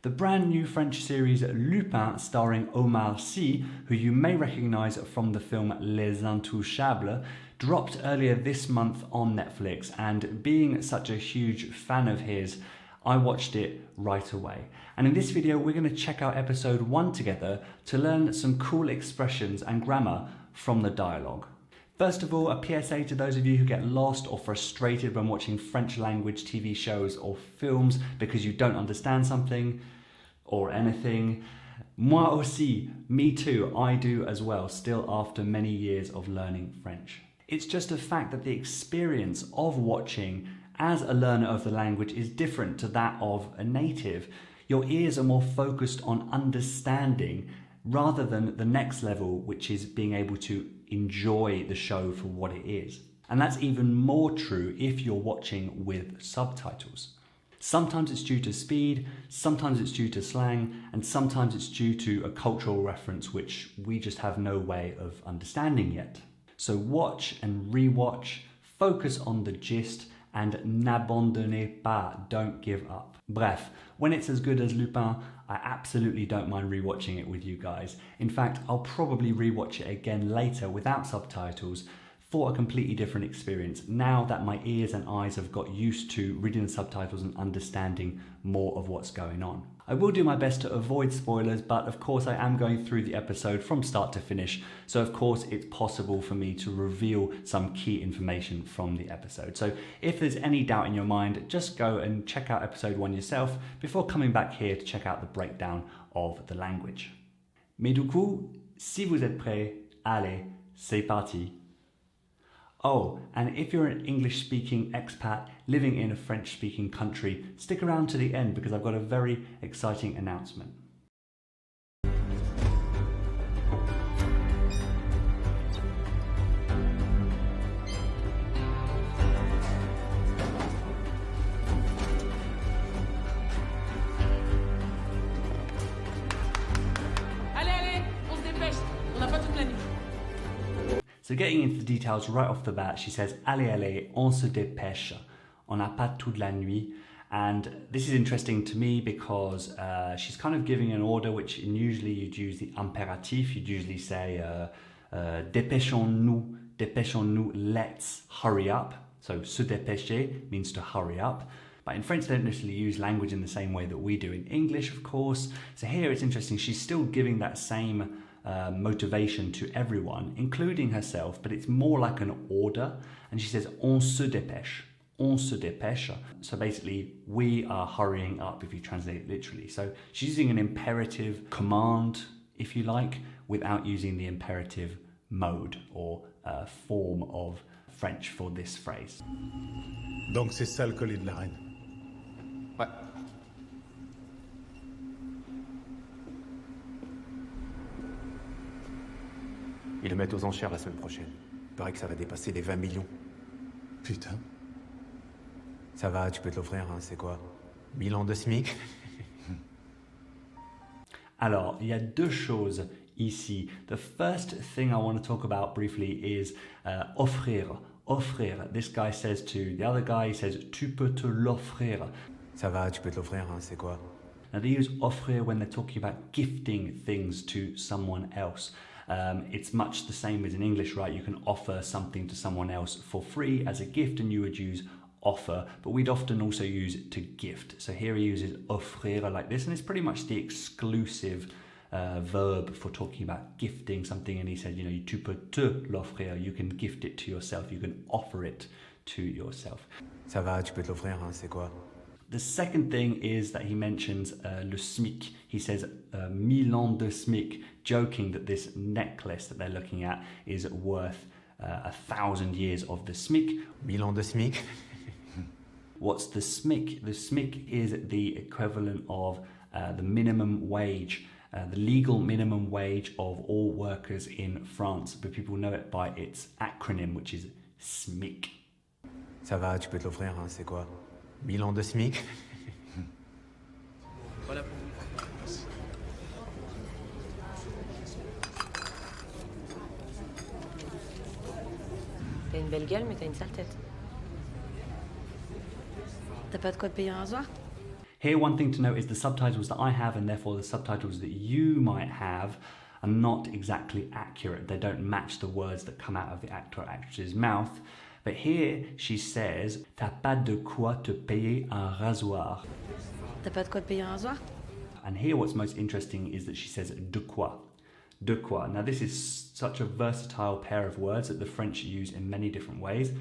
The brand new French series Lupin, starring Merci, who you may recognise from the film Les Intouchables, dropped earlier this month on Netflix, and being such a huge fan of his, I watched it right away. And in this video we're going to check out episode 1 together to learn some cool expressions and grammar from the dialogue. First of all, a PSA to those of you who get lost or frustrated when watching French language TV shows or films because you don't understand something or anything. Moi aussi, me too, I do as well, still after many years of learning French. It's just a fact that the experience of watching as a learner of the language is different to that of a native. Your ears are more focused on understanding rather than the next level, which is being able to enjoy the show for what it is. And that's even more true if you're watching with subtitles. Sometimes it's due to speed, sometimes it's due to slang, and sometimes it's due to a cultural reference which we just have no way of understanding yet. So watch and rewatch, focus on the gist, and n'abandonnez pas, don't give up. Bref, when it's as good as Lupin, I absolutely don't mind rewatching it with you guys. In fact, I'll probably rewatch it again later without subtitles for a completely different experience, now that my ears and eyes have got used to reading the subtitles and understanding more of what's going on. I will do my best to avoid spoilers, but of course I am going through the episode from start to finish, so of course it's possible for me to reveal some key information from the episode. So if there's any doubt in your mind, just go and check out episode 1 yourself before coming back here to check out the breakdown of the language. Mais du coup, si vous êtes prêts, allez, c'est parti. Oh, and if you're an English-speaking expat living in a French-speaking country, stick around to the end because I've got a very exciting announcement. Allez, on se dépêche, on n'a pas toute la nuit. So getting into the details right off the bat, she says, allez, allez, on se dépêche. On n'a pas toute la nuit. And this is interesting to me because she's kind of giving an order, which usually you'd use the imperatif. You'd usually say, dépêchons-nous, dépêchons-nous, let's hurry up. So se dépêcher means to hurry up. But in French, they don't necessarily use language in the same way that we do in English, of course. So here it's interesting. She's still giving that same motivation to everyone, including herself, but it's more like an order. And she says, on se dépêche, on se dépêche. So basically, we are hurrying up if you translate it literally. So she's using an imperative command, if you like, without using the imperative mode or form of French for this phrase. Donc c'est ça le collier de la reine. Ouais. Ils le mettent aux enchères la semaine prochaine. Il paraît que ça va dépasser les 20 millions. Putain. Ça va, tu peux te l'offrir, hein, c'est quoi 1000 ans de SMIC. Alors, il y a deux choses ici. The first thing I want to talk about briefly is offrir. Offrir. This guy says to the other guy, he says, tu peux te l'offrir. Ça va, tu peux te l'offrir, hein, c'est quoi Now they use offrir when they're talking about gifting things to someone else. It's much the same as in English, right? You can offer something to someone else for free as a gift, and you would use offer, but we'd often also use to gift. So here he uses offrir like this, and it's pretty much the exclusive verb for talking about gifting something. And he said, you know, tu peux te l'offrir, you can gift it to yourself, you can offer it to yourself. Ça va, tu peux te l'offrir, hein, c'est quoi The second thing is that he mentions le SMIC. He says 1000 ans de SMIC, joking that this necklace that they're looking at is worth 1,000 years of the SMIC. 1000 ans de SMIC. What's the SMIC? The SMIC is the equivalent of the minimum wage, the legal minimum wage of all workers in France, but people know it by its acronym, which is SMIC. Ça va, tu peux te l'offrir, hein, c'est quoi 1000 ans de SMIC. Voilà. T'as une belle gueule, mais t'as une sale tête. T'as pas de quoi te payer un rasoir? Here, one thing to note is the subtitles that I have, and therefore the subtitles that you might have, are not exactly accurate. They don't match the words that come out of the actor or actress's mouth. But here she says, "T'as pas de quoi te payer un rasoir." T'as pas de quoi te payer un rasoir? And here what's most interesting is that she says de quoi. De quoi. Now this is such a versatile pair of words that the French use in many different ways.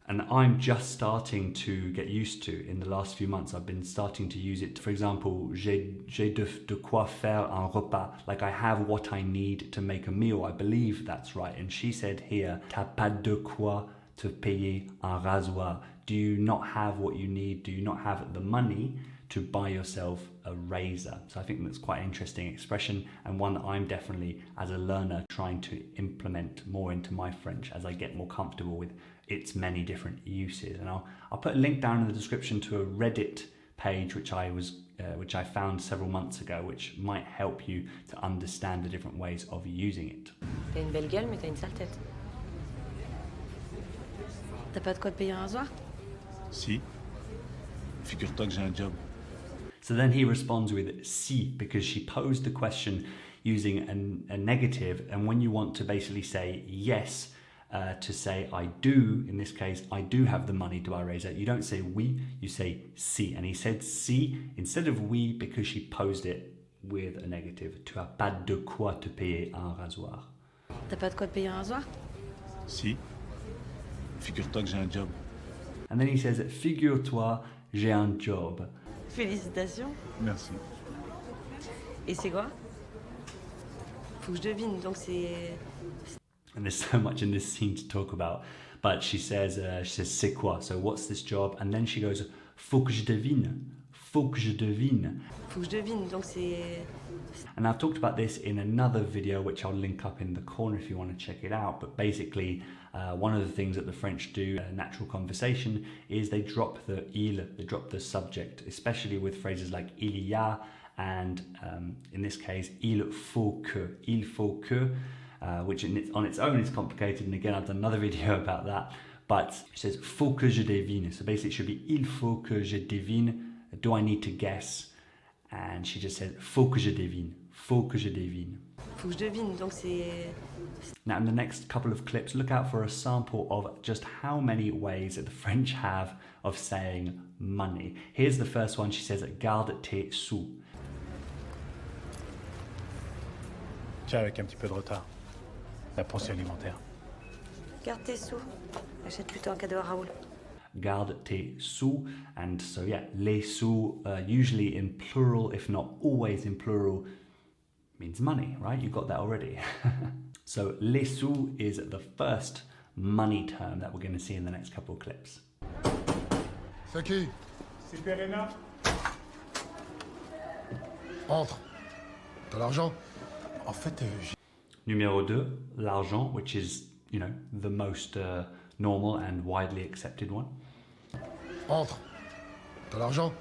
And I'm just starting to get used to. In the last few months, I've been starting to use it. For example, j'ai de quoi faire un repas. Like I have what I need to make a meal. I believe that's right. And she said here, t'as pas de quoi te payer un rasoir. Do you not have what you need? Do you not have the money to buy yourself a razor? So I think that's quite an interesting expression, and one that I'm definitely, as a learner, trying to implement more into my French as I get more comfortable with its many different uses. And I'll put a link down in the description to a Reddit page which I found several months ago, which might help you to understand the different ways of using it. T'as une belle gueule, mais t'as une sale tête. T'as pas de quoi te payer un rasoir? Si. Figure-toi que j'ai un job. So then he responds with si, because she posed the question using a negative, and when you want to basically say yes, to say I do, in this case, I do have the money to buy a razor, you don't say oui, you say si. And he said si instead of oui because she posed it with a negative. Tu as pas de quoi te payer un rasoir. T'as pas de quoi te payer un rasoir? Si. Figure-toi que j'ai un job. And then he says, figure-toi, j'ai un job. Félicitations. Merci. Et c'est quoi? Faut que je devine, donc c'est... And there's so much in this scene to talk about. But she says, c'est quoi? So what's this job? And then she goes, faut que je devine. Faut que je devine. Faut que je devine, donc c'est... And I've talked about this in another video, which I'll link up in the corner if you want to check it out. But basically, one of the things that the French do in natural conversation is they drop the il, they drop the subject, especially with phrases like il y a, and in this case, il faut que, which on its own is complicated. And again, I've done another video about that. But it says faut que je devine. So basically, it should be il faut que je devine. Do I need to guess? And she just said faut que je devine. Faut que je devine. Faut que je devine, donc c'est... Now, in the next couple of clips, look out for a sample of just how many ways that the French have of saying money. Here's the first one. She says, garde tes sous. Tiens, avec un petit peu de retard. La pension alimentaire. Garde tes sous. Achète plutôt un cadeau à Raoul. Garde tes sous. And so, yeah, les sous, usually in plural, if not always in plural, means money, right? You got that already. So, les sous is the first money term that we're going to see in the next couple of clips. C'est qui? C'est Perena. Entre. T'as l'argent? En fait, j'ai... Numéro 2, l'argent, which is, you know, the most normal and widely accepted one. Entre. T'as l'argent?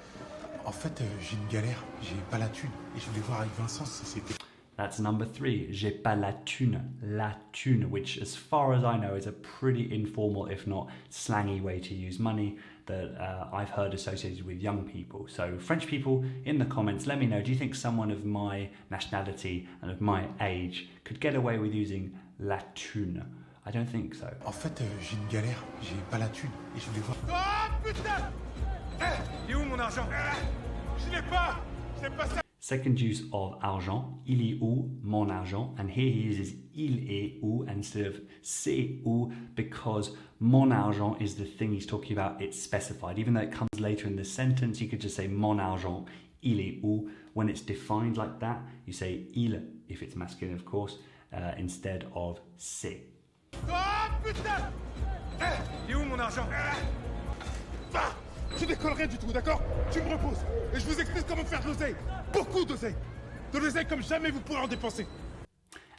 En fait, j'ai une galère. J'ai pas la thune. Et je voulais voir avec Vincent si c'était... That's number 3, j'ai pas la thune, which as far as I know is a pretty informal, if not slangy way to use money that I've heard associated with young people. So French people, in the comments, let me know, do you think someone of my nationality and of my age could get away with using la thune? I don't think so. En fait, j'ai une galère. J'ai pas la thune. Et je voulais voir... Oh putain! Il est où mon argent? Je l'ai pas! C'est pas ça! Second use of argent, il est où mon argent? And here he uses il est où instead of c'est où, because mon argent is the thing he's talking about, it's specified. Even though it comes later in the sentence, you could just say mon argent, il est où. When it's defined like that, you say il, if it's masculine of course, instead of c'est. Oh putain! Il est où mon argent? Tu décolles rien du tout, d'accord? Tu me reposes. Et je vous explique comment faire de l'oseille. Beaucoup d'oseille. De l'oseille comme jamais vous pourrez en dépenser.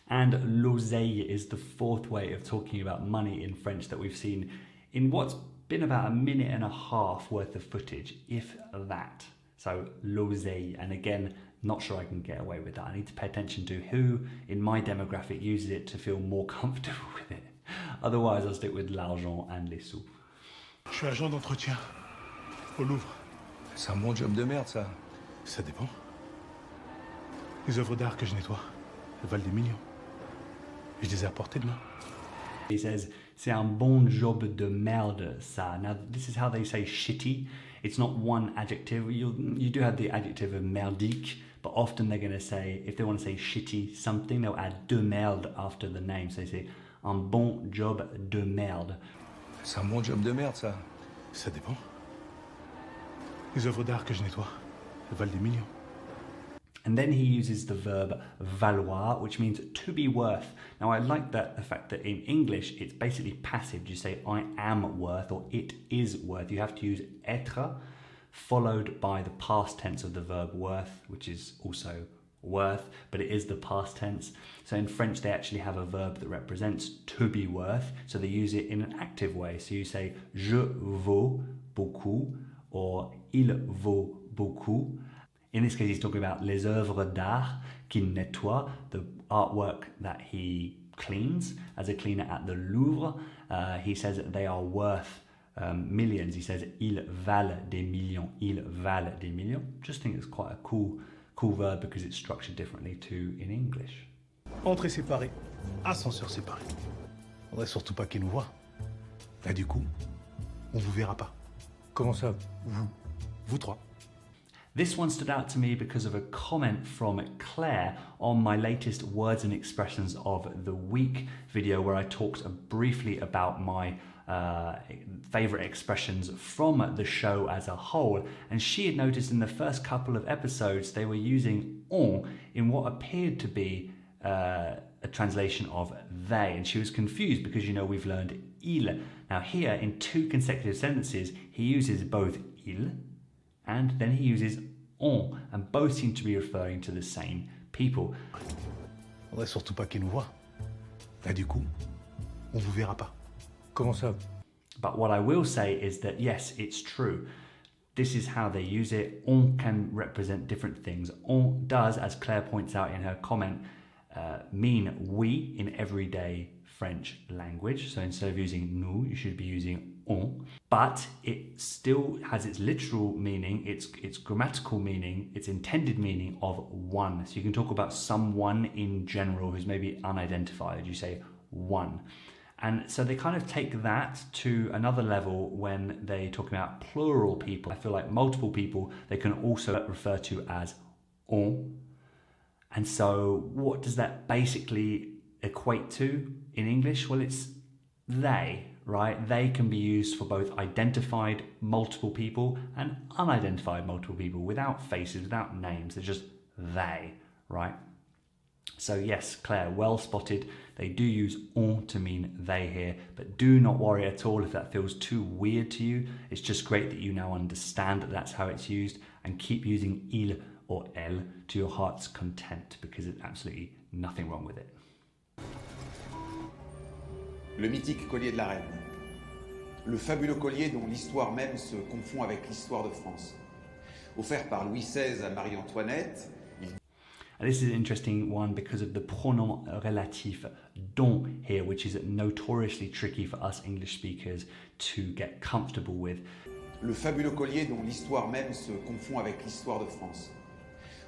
And l'oseille is the fourth way of talking about money in French that we've seen in what's been about a minute and a half worth of footage, if that. So l'oseille, and again, not sure I can get away with that. I need to pay attention to who in my demographic uses it to feel more comfortable with it. Otherwise, I'll stick with l'argent and les sous. Je suis agent d'entretien. Au Louvre. C'est un bon job de merde, ça. Ça dépend. Les œuvres d'art que je nettoie, elles valent des millions. Et je les ai apportées demain. He says, c'est un bon job de merde, ça. Now, this is how they say shitty. It's not one adjective. You do have the adjective of merdique, but often they're going to say, if they want to say shitty something, they'll add de merde after the name. So they say, un bon job de merde. C'est un bon job de merde, ça. Ça dépend. Les œuvres d'art que je nettoie, elles valent des millions. And then he uses the verb valoir, which means to be worth. Now, I like the fact that in English, it's basically passive. You say, I am worth, or it is worth. You have to use être, followed by the past tense of the verb worth, which is also worth, but it is the past tense. So in French, they actually have a verb that represents to be worth. So they use it in an active way. So you say, je vaux beaucoup, or il vaut beaucoup. In this case, he's talking about les œuvres d'art qu'il nettoie, the artwork that he cleans as a cleaner at the Louvre. He says that they are worth millions. He says, ils valent des millions. Ils valent des millions. Just think it's quite a cool verb because it's structured differently to in English. Entrée séparée, ascenseur séparé. Faudrait surtout pas qu'il nous voie. Là, du coup, on vous verra pas. Comment ça, Vous trois. This one stood out to me because of a comment from Claire on my latest Words and Expressions of the Week video, where I talked briefly about my favourite expressions from the show as a whole. And she had noticed in the first couple of episodes they were using on in what appeared to be a translation of they. And she was confused because, you know, we've learned il. Now here, in two consecutive sentences, he uses both il and then he uses on, and both seem to be referring to the same people. Faudrait surtout pas qu'il nous voie. Là, du coup, on vous verra pas. Comment ça? But what I will say is that yes, it's true. This is how they use it. On can represent different things. On does, as Claire points out in her comment, mean we in everyday French language. So instead of using nous, you should be using on. But it still has its literal meaning, its grammatical meaning, its intended meaning of one. So you can talk about someone in general who's maybe unidentified. You say one. And so they kind of take that to another level when they talk about plural people. I feel like multiple people they can also refer to as on. And so what does that basically equate to in English? Well, it's they, right? They can be used for both identified multiple people and unidentified multiple people without faces, without names. They're just they, right? So yes, Claire, well spotted. They do use on to mean they here, but do not worry at all if that feels too weird to you. It's just great that you now understand that that's how it's used, and keep using il or elle to your heart's content, because there's absolutely nothing wrong with it. Le mythique collier de la reine. Le fabuleux collier dont l'histoire même se confond avec l'histoire de France. Offert par Louis XVI à Marie-Antoinette, And this is an interesting one because of the pronom relatif dont here, which is notoriously tricky for us English speakers to get comfortable with. Le fabuleux collier dont l'histoire même se confond avec l'histoire de France.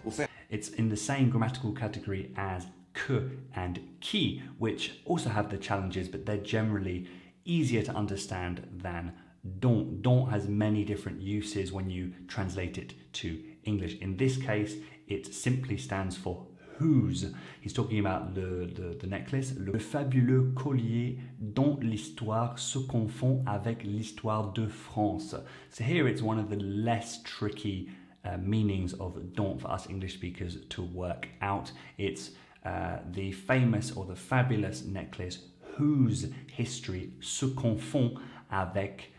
Offert. It's in the same grammatical category as que and qui, which also have the challenges, but they're generally easier to understand than dont. Dont has many different uses when you translate it to English. In this case, it simply stands for whose. He's talking about the necklace, le fabuleux collier dont l'histoire se confond avec l'histoire de France. So here it's one of the less tricky meanings of dont for us English speakers to work out. It's the famous or the fabulous necklace whose history se confond avec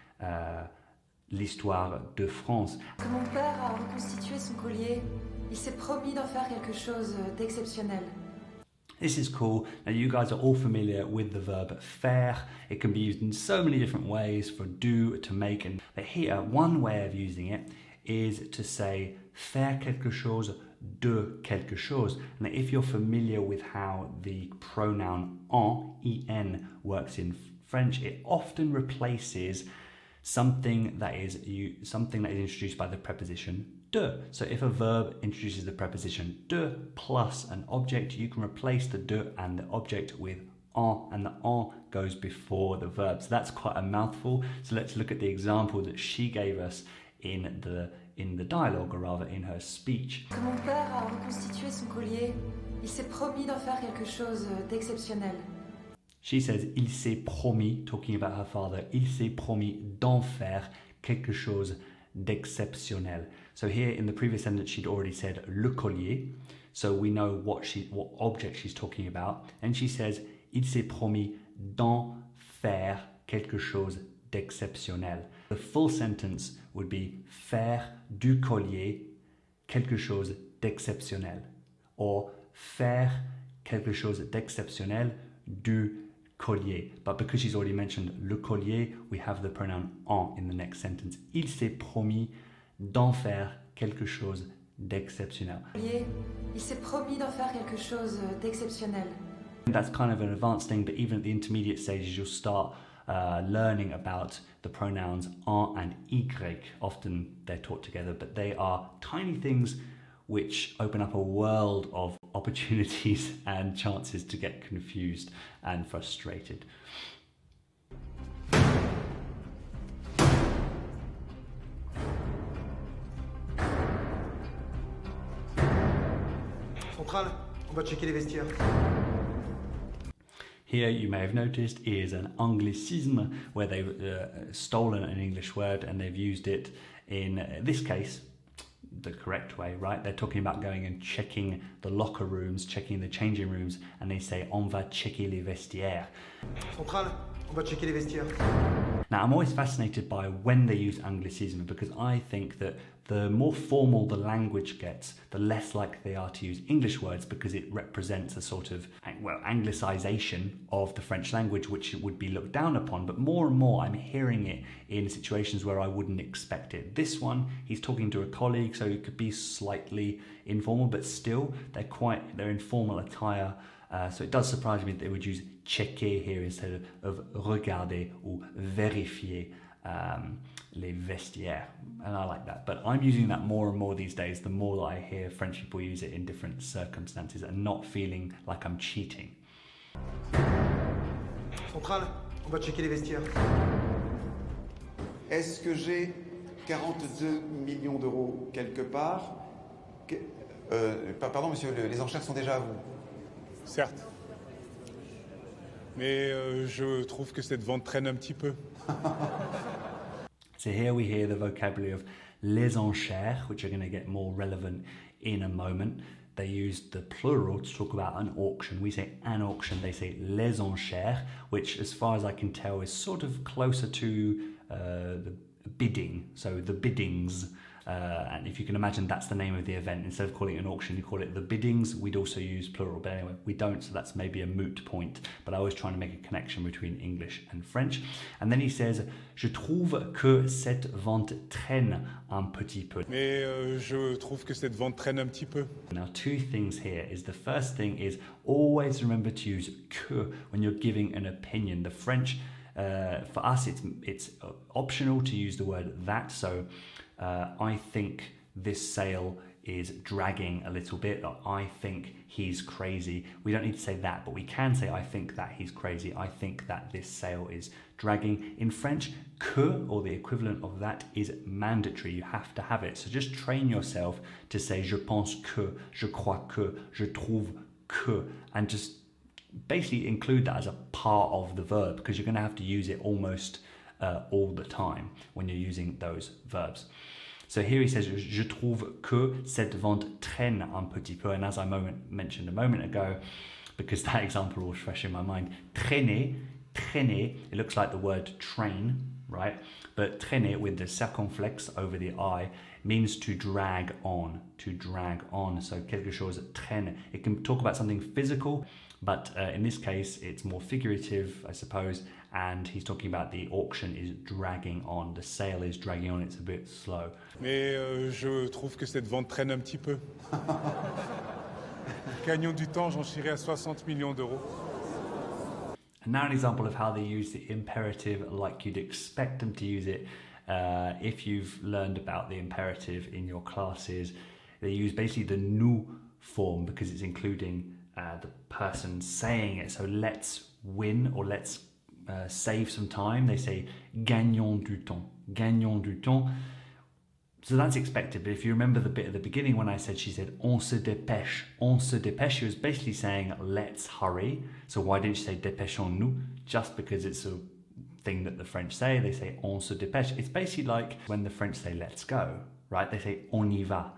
l'histoire de France. Quand mon père a reconstitué son collier, il s'est promis d'en faire quelque chose d'exceptionnel. This is cool. Now you guys are all familiar with the verb faire. It can be used in so many different ways, for do, to make, and but here one way of using it is to say faire quelque chose de quelque chose. Now if you're familiar with how the pronoun en works in French, it often replaces something that is introduced by the preposition de. So if a verb introduces the preposition de plus an object, you can replace the de and the object with en, and the en goes before the verb. So that's quite a mouthful. So let's look at the example that she gave us in the dialogue, or rather in her speech. Quand mon père a reconstitué son collier, il s'est promis d'en faire quelque chose d'exceptionnel. She says, il s'est promis, talking about her father, il s'est promis d'en faire quelque chose d'exceptionnel. So here in the previous sentence, she'd already said le collier. So we know what object she's talking about. And she says, il s'est promis d'en faire quelque chose d'exceptionnel. The full sentence would be faire du collier quelque chose d'exceptionnel, or faire quelque chose d'exceptionnel du collier. But because she's already mentioned le collier, we have the pronoun en in the next sentence. Il s'est promis d'en faire quelque chose d'exceptionnel. Il s'est promis d'en faire quelque chose d'exceptionnel. That's kind of an advanced thing, but even at the intermediate stages, you'll start learning about the pronouns en and y. Often they're taught together, but they are tiny things which open up a world of opportunities and chances to get confused and frustrated. Centrale, on va checker les vestiaires. Here, you may have noticed, is an anglicism where they've stolen an English word and they've used it in this case the correct way, right? They're talking about going and checking the locker rooms, checking the changing rooms, and they say on va checker les vestiaires. Centrale, on va checker les vestiaires. Now, I'm always fascinated by when they use anglicism, because I think that the more formal the language gets, the less likely they are to use English words, because it represents a sort of, well, anglicization of the French language, which would be looked down upon. But more and more I'm hearing it in situations where I wouldn't expect it. This one, he's talking to a colleague, so it could be slightly informal, but still they're informal attire. So it does surprise me that they would use checker here instead of regarder or vérifier les vestiaires, and I like that. But I'm using that more and more these days, the more that I hear French people use it in different circumstances and not feeling like I'm cheating. Centrale, on va checker les vestiaires. Est-ce que j'ai 42 millions d'euros quelque part? Pardon monsieur, les enchères sont déjà à vous. Certes. Mais je trouve que cette vente traîne un petit peu. So here we hear the vocabulary of les enchères, which are going to get more relevant in a moment. They use the plural to talk about an auction. We say an auction, they say les enchères, which as far as I can tell is sort of closer to the bidding, so the biddings. And if you can imagine, that's the name of the event. Instead of calling it an auction, you call it the biddings. We'd also use plural, but anyway, we don't, so that's maybe a moot point. But I was trying to make a connection between English and French. And then he says, je trouve que cette vente traîne un petit peu. Mais je trouve que cette vente traîne un petit peu. Now, two things here is the first thing is always remember to use que when you're giving an opinion. The French, for us, it's optional to use the word that. So I think this sale is dragging a little bit. I think he's crazy. We don't need to say that, but we can say I think that he's crazy. I think that this sale is dragging. In French, que, or the equivalent of that, is mandatory. You have to have it. So just train yourself to say je pense que, je crois que, je trouve que, and just basically include that as a part of the verb, because you're going to have to use it almost all the time when you're using those verbs. So here he says, je trouve que cette vente traîne un petit peu. And as I mentioned a moment ago, because that example was fresh in my mind, traîner, it looks like the word train, right? But traîner with the circonflexe over the I means to drag on, So quelque chose traîne. It can talk about something physical, but in this case, it's more figurative, I suppose. And he's talking about the auction is dragging on, the sale is dragging on, it's a bit slow. Mais je trouve que cette vente traîne un petit peu. Gagnons du temps, j'en chierai à 60 millions d'euros. And now an example of how they use the imperative like you'd expect them to use it. If you've learned about the imperative in your classes, they use basically the nous form because it's including the person saying it. So let's win or let's save some time. They say gagnons du temps. Gagnons du temps. So that's expected, but if you remember the bit at the beginning when I said she said on se dépêche, she was basically saying let's hurry. So why didn't she say dépêchons-nous? Just because it's a thing that the French say, they say on se dépêche. It's basically like when the French say let's go, right? They say on y va,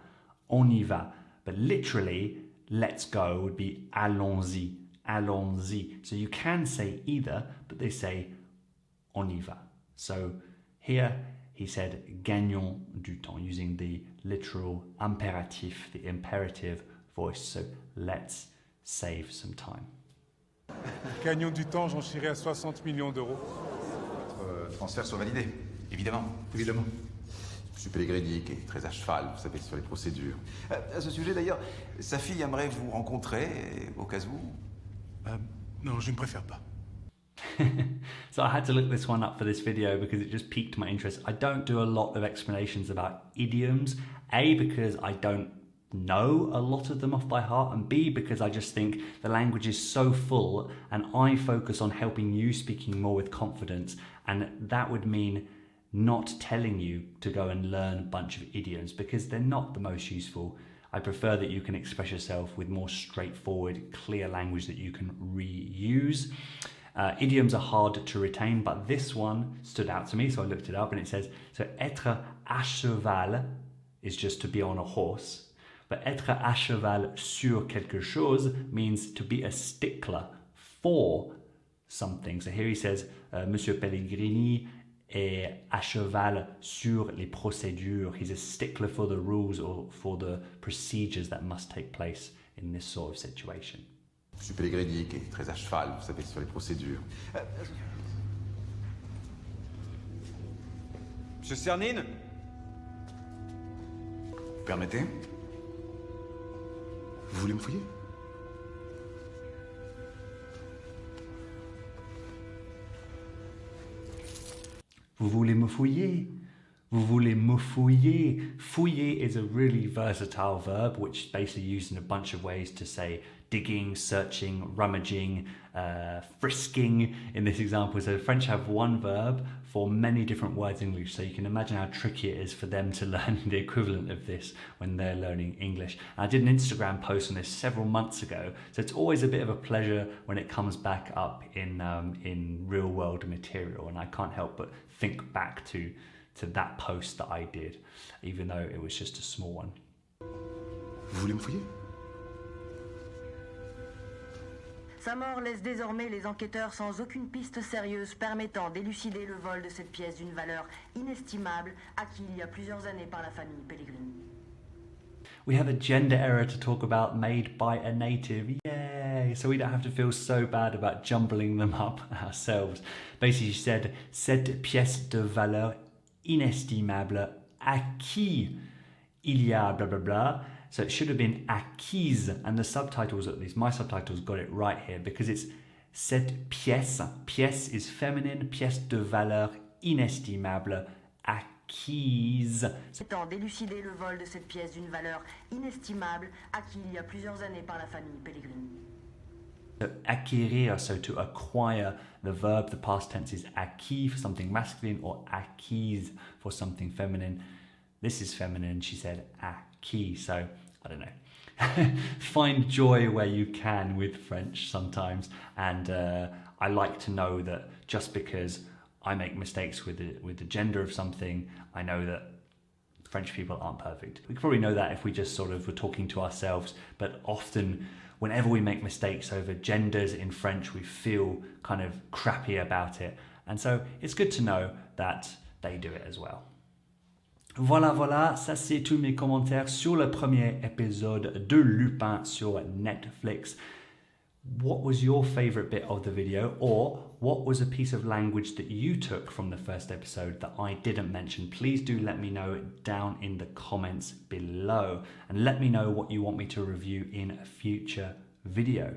on y va. But literally, let's go would be allons-y, allons-y. So you can say either, but they say on y va. So here, he said gagnons du temps, using the literal impératif, the imperative voice. So let's save some time. Gagnons du temps, j'en chierai à 60 millions d'euros. Votre transfert soit validé, évidemment. Évidemment. Je suis Pellegrini, qui est très à cheval, vous savez, sur les procédures. À ce sujet, d'ailleurs, sa fille aimerait vous rencontrer, au cas où. Non, je ne préfère pas. So I had to look this one up for this video because it just piqued my interest. I don't do a lot of explanations about idioms. A, because I don't know a lot of them off by heart, and B, because I just think the language is so full and I focus on helping you speaking more with confidence, and that would mean not telling you to go and learn a bunch of idioms because they're not the most useful. I prefer that you can express yourself with more straightforward, clear language that you can reuse. Idioms are hard to retain, but this one stood out to me, so I looked it up and it says, so être à cheval is just to be on a horse, but être à cheval sur quelque chose means to be a stickler for something. So here he says, Monsieur Pellegrini est à cheval sur les procédures. He's a stickler for the rules or for the procedures that must take place in this sort of situation. Monsieur Pellegrini, qui est très à cheval, vous savez, sur les procédures. Monsieur Cernine? Vous permettez? Vous voulez me fouiller? Vous voulez me fouiller? Vous voulez me fouiller? Fouiller is a really versatile verb which is basically used in a bunch of ways to say digging, searching, rummaging, frisking in this example. So the French have one verb for many different words in English, so you can imagine how tricky it is for them to learn the equivalent of this when they're learning English. And I did an Instagram post on this several months ago, so it's always a bit of a pleasure when it comes back up in real world material, and I can't help but think back to that post that I did, even though it was just a small one. Vous voulez me fouiller? Sa mort laisse désormais les enquêteurs sans aucune piste sérieuse permettant d'élucider le vol de cette pièce d'une valeur inestimable acquis il y a plusieurs années par la famille Pellegrini. We have a gender error to talk about made by a native. Yay! So we don't have to feel so bad about jumbling them up ourselves. Basically, she said, cette pièce de valeur inestimable acquis il y a blah blah blah. So it should have been acquise, and the subtitles, at least my subtitles, got it right here because it's cette pièce. Pièce is feminine, pièce de valeur inestimable acquise. Temps d'élucider le vol de cette pièce d'une valeur inestimable acquis il y a plusieurs années par la famille Pellegrini. So acquérir, so to acquire, the verb, the past tense is acquis for something masculine or acquise for something feminine. This is feminine, she said acquis, so I don't know. Find joy where you can with French sometimes, and I like to know that just because I make mistakes with the gender of something, I know that French people aren't perfect. We could probably know that if we just sort of were talking to ourselves, but often whenever we make mistakes over genders in French, we feel kind of crappy about it. And so it's good to know that they do it as well. Voilà, ça c'est tous mes commentaires sur le premier épisode de Lupin sur Netflix. What was your favorite bit of the video, or what was a piece of language that you took from the first episode that I didn't mention? Please do let me know down in the comments below, and let me know what you want me to review in a future video.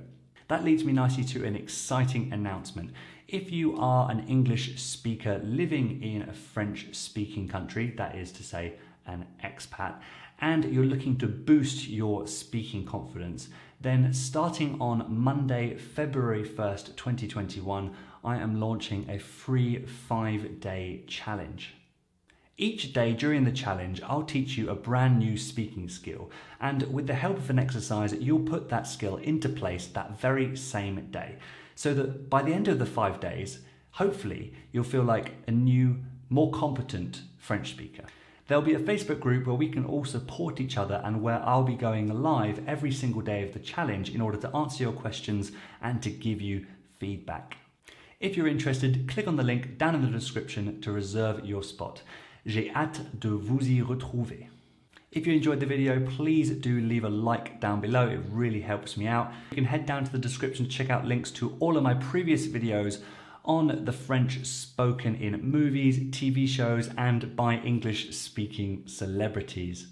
That leads me nicely to an exciting announcement. If you are an English speaker living in a French-speaking country, that is to say an expat, and you're looking to boost your speaking confidence, then starting on Monday, February 1st, 2021, I am launching a free 5-day challenge. Each day during the challenge, I'll teach you a brand new speaking skill, and with the help of an exercise, you'll put that skill into place that very same day, so that by the end of the 5 days, hopefully, you'll feel like a new, more competent French speaker. There'll be a Facebook group where we can all support each other and where I'll be going live every single day of the challenge in order to answer your questions and to give you feedback. If you're interested, click on the link down in the description to reserve your spot. J'ai hâte de vous y retrouver. If you enjoyed the video, please do leave a like down below. It really helps me out. You can head down to the description to check out links to all of my previous videos on the French spoken in movies, TV shows, and by English-speaking celebrities.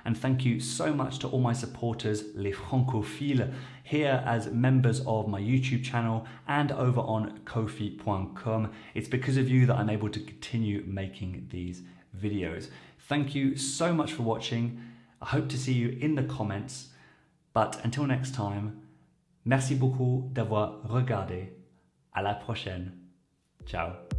And thank you so much to all my supporters, les Francophiles, here as members of my YouTube channel and over on Ko-fi.com. It's because of you that I'm able to continue making these videos. Thank you so much for watching. I hope to see you in the comments. But until next time, merci beaucoup d'avoir regardé. À la prochaine. Ciao.